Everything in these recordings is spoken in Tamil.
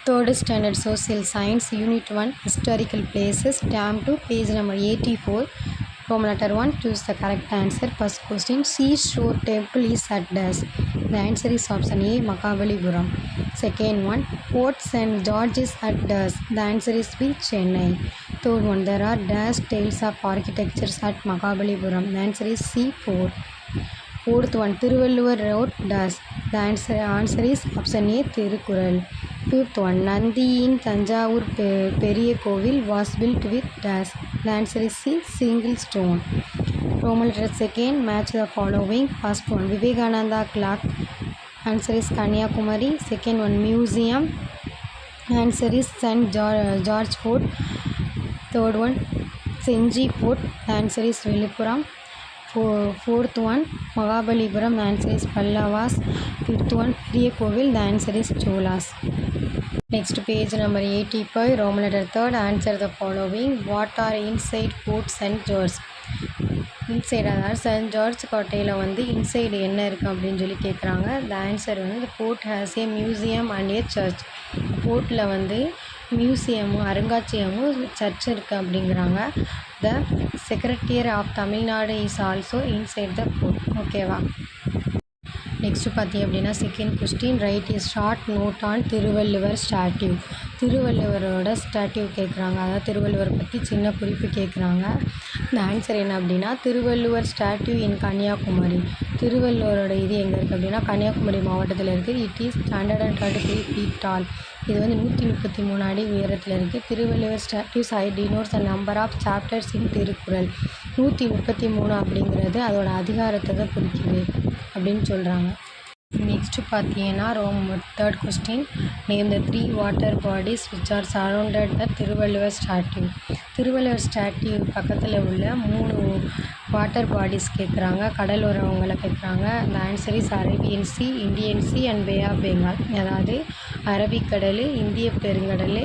Third standard social science unit 1 historical places term 2 page number 84. Roman letter 1, choose the correct answer. First question, seashore temple is at dash. The answer is option A, Mahabalipuram. Second one, Fort St. George is at dash. The answer is B, Chennai. Third one, there are dash tales of architectures at Mahabalipuram. The answer is C, Fort. Fourth one, Thiruvalluvar wrote dash. The answer is option A, Thirukural. Fifth one, Nandi in Tanjavur Periya Kovil was built with dash. The answer is C, single stone. Roman letter second, match the following. First one, Vivekananda clock. Answer is Kanyakumari. Second one, museum. Answer is St. George Fort. Third one, Senji Fort. The answer is Villupuram. Fourth one, Mahabalipuram. The answer is Pallavas. Fifth one, Periya Kovil. The answer is Cholas. Next page number 85, Roman letter third, answer the following. What are inside Fort St. George? Inside, அதாவது சென்ட் ஜார்ஜ் கோட்டையில் வந்து இன்சைடு என்ன இருக்குது அப்படின்னு சொல்லி கேட்குறாங்க. த ஆன்சர் வந்து the fort has a museum and a church. ஃபோர்ட்டில் வந்து மியூசியமும் அருங்காட்சியகமும் சர்ச் இருக்குது அப்படிங்கிறாங்க. The secretariat of Tamil Nadu is also inside the fort. ஓகேவா? நெக்ஸ்ட்டு பார்த்தீங்க அப்படின்னா second question, write is short note on Thiruvalluvar statue. திருவள்ளுவரோட ஸ்டாட்யூ கேட்குறாங்க, அதாவது திருவள்ளுவரை பற்றி சின்ன குறிப்பு கேட்குறாங்க. இந்த ஆன்சர் என்ன அப்படின்னா திருவள்ளுவர் ஸ்டாட்யூ இன் கன்னியாகுமரி. திருவள்ளுவரோட இது எங்கே இருக்குது அப்படின்னா கன்னியாகுமரி மாவட்டத்தில் இருக்குது. It is 133 feet tall. இது வந்து 133 அடி உயரத்தில் இருக்குது. திருவள்ளுவர் ஸ்டாட்யூஸ் ஐ denotes the number of chapters in Thirukkural. 133 அப்படிங்கிறது அதோட அதிகாரத்தை தான் குறிக்குது அப்படின்னு சொல்கிறாங்க. நெக்ஸ்ட்டு பார்த்தீங்கன்னா third question, name the 3 water bodies which are surrounded the Thiruvalluvar statue. Thiruvalluvar statue பக்கத்தில் உள்ள 3 வாட்டர் பாடிஸ் கேட்குறாங்க, கடல் உறவுங்களை கேட்குறாங்க. அந்த answer is Arabian sea, Indian sea and bay of Bengal. அதாவது அரபிக்கடல், இந்திய பெருங்கடல்,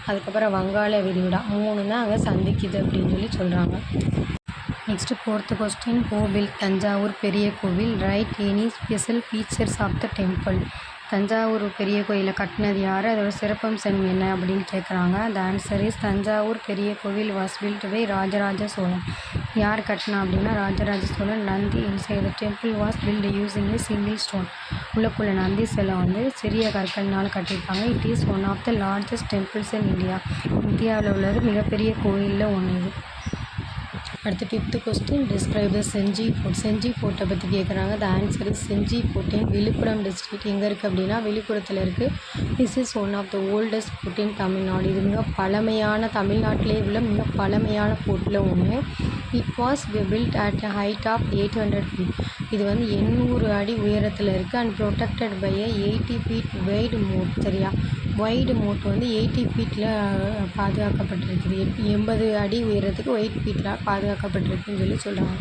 அதுக்கப்புறம் வங்காள விரிகுடா 3 தான் அங்கே சந்திக்குது அப்படின்னு சொல்லி சொல்கிறாங்க. Next fourth question, who built Thanjavur பெரிய கோவில்? Write any special features of the temple. Thanjavur பெரிய கோயிலை கட்டினது யார், அதோட சிறப்பம்சம் என்ன அப்படின்னு கேட்குறாங்க. த ஆன்சர் இஸ் தஞ்சாவூர் பெரிய Kovil was built by Rajaraja Cholan. யார் கட்டினா அப்படின்னா Rajaraja Cholan. Nandi inside the temple was built using a single stone. உள்ளக்குள்ள நந்தி சிலை வந்து சிறிய கற்கள்னால் கட்டியிருப்பாங்க. It is one of the largest temples in India. இந்தியாவில் உள்ளது மிகப்பெரிய கோயிலில் ஒன்று இது. அடுத்து fifth question, describe the Senji fort. Senji ஃபோர்ட்டை பற்றி கேட்குறாங்க. The answer is Senji fort in Villupuram district. எங்கே இருக்குது அப்படின்னா விழுப்புரத்தில் இருக்குது. This is one of the oldest fort in Tamil Nadu. இது மிக பழமையான, தமிழ்நாட்டிலே உள்ள மிக பழமையான ஃபோர்ட்டில் ஒன்று. It was built at a height of 800 feet. இது வந்து 800 அடி உயரத்தில் இருக்குது. And protected by a 80 feet wide moat. சரியா? வைடு மோட் வந்து 80 feetல பாதுகாக்கப்பட்டிருக்குது. 80 அடி உயரத்துக்கு 8 feetல பாதுகாக்கப்பட்டிருக்குன்னு சொல்லி சொல்கிறாங்க.